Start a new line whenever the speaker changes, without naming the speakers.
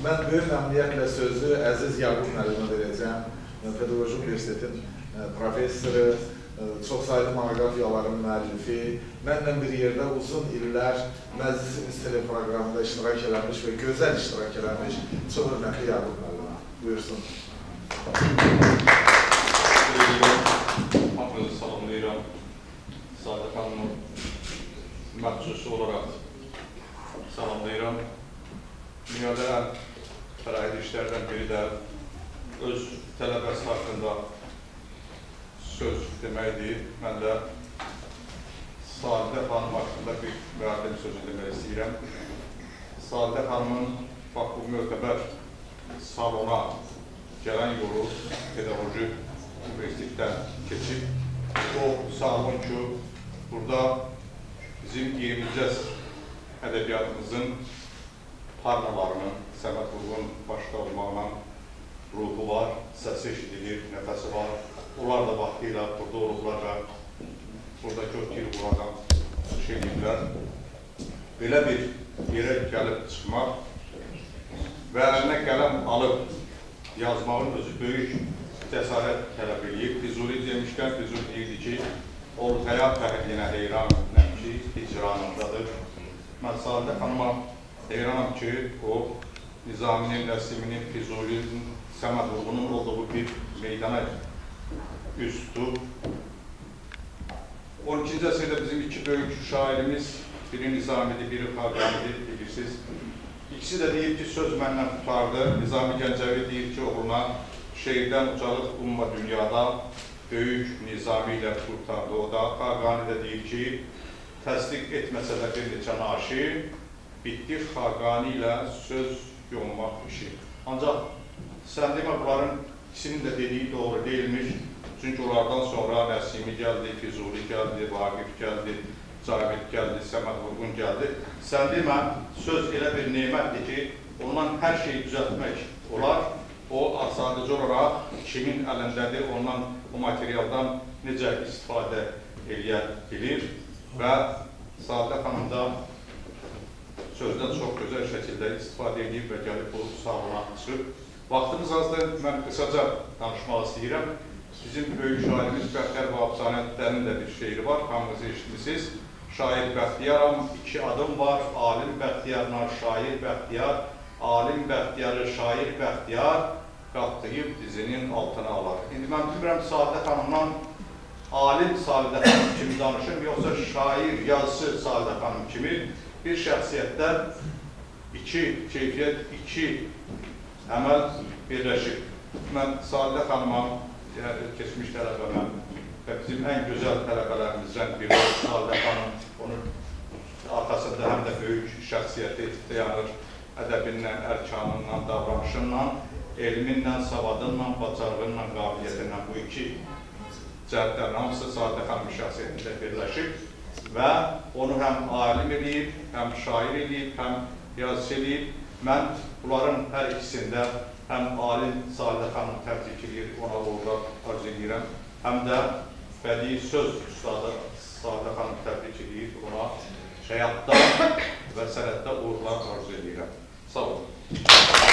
Mən böyük məmnuniyyətlə sözü əziz Yaqub müəllimə verəcəm. Pedaqoji Universitetin professoru, çoxsaylı monoqrafiyaların müəllifi, mənlə bir yerdə uzun illər məclisimiz teleproqramında iştirak eləmiş və gözəl iştirak eləmiş çox hörmətli Yaqub müəllimə. Buyursun.
Hamınızı salamlayıram. Sadə xanımı məxsusi olaraq salamlayıram. Dünyada ən fərahid işlərdən biri də öz tələbəsi haqqında söz deməkdir. Mən də Sadə xanım haqqında bir müəllim sözü demək istəyirəm. Sadə xanımın bax bu möhtəbər salona gələn yolu pedaqoji universitetdən keçib. O salon ki, burada bizim 20-cəs ədəbiyyatımızın parnalarının, Səməd Vurğun başda olmaqla ruhu var, səsi eşidilir, nəfəsi var. Onlar da vaxtıyla burada olublar və buradakı o tirquladan şey ediblər. Belə bir yerə gəlib çıxmaq və əlinə qələm alıb yazmağın özü böyük cəsarət tələb edib. Füzuli demişkən, Füzuli deyirdi ki, ortaya fəhrinə heyran nəmki hicranındadır. Mən Sadə xanıma heyranam ki, o Nizaminin, Nəsiminin, Füzulinin, Səməd Vurğunun olduğu bir meydana üz tutub. 12-ci əsrdə bizim iki böyük şairimiz, biri Nizamidir, biri Xaqanidir, bilirsiniz. İkisi də deyir ki, söz məndən tutardı. Nizami Gəncəvi deyir ki, oğluna şeirdən ucalıq umma dünyada böyük Nizami ilə kurtardı. O da Xaqani də deyir ki, təsdiq etməsə də bir neçə naşi, bitdi Xaqani ilə söz yonmaq işi. Ancaq sən demə, bunların ikisinin də dediyi doğru deyilmiş. Çünki onlardan sonra Nəsimi gəldi, Füzuli gəldi, Vaqif gəldi, Cavid gəldi, Səməd Vurğun gəldi. Sən demə, söz elə bir nemətdir ki, ondan hər şeyi düzəltmək olar. O, sadəcə olaraq kimin əlindədir, ondan, o materialdan necə istifadə eləyə bilir və Sadə xanım da sözdən çox gözəl şəkildə istifadə edib və gəlib bu salona çıxıb. Vaxtımız azdır, mən qısaca danışmaq istəyirəm. Bizim böyük şairimiz Bəxtiyar Vahabzadənin də bir şeiri var, hamınızı eşitmişsiniz. Şair Bəxtiyaram, iki adım var, alim Bəxtiyarla şair Bəxtiyar, alim Bəxtiyarı şair Bəxtiyar qatlayıb dizinin altına alar. İndi mən bilmirəm Sadə xanımdan alim Sadə xanım kimi danışım, yoxsa şair, yazısı Sadə xanım kimi bir şəxsiyyətdə iki keyfiyyət, iki əməl birləşib. Mən Sadə xanıma, keçmiş tələbəmə və bizim ən gözəl tələbələrimizdən biri Sadə xanım, onun arxasında həm də böyük şəxsiyyəti dayanır, ədəbindən, ərkanından, davranışından, elminlə, savadınla, bacarığınla, qabiliyyətinlə bu iki cəhətlərin hamısı Sadə xanım şəxsiyyətində birləşib və onu həm alim edib, həm şair edib, həm yazıcı edib. Mən bunların hər ikisində həm alim Sadə xanım təbrik edir, ona uğurlar arzu edirəm, həm də bədii söz ustadı Sadə xanım təbrik edir, ona həyatda və sənətdə uğurlar arzu edirəm. Sağ olun.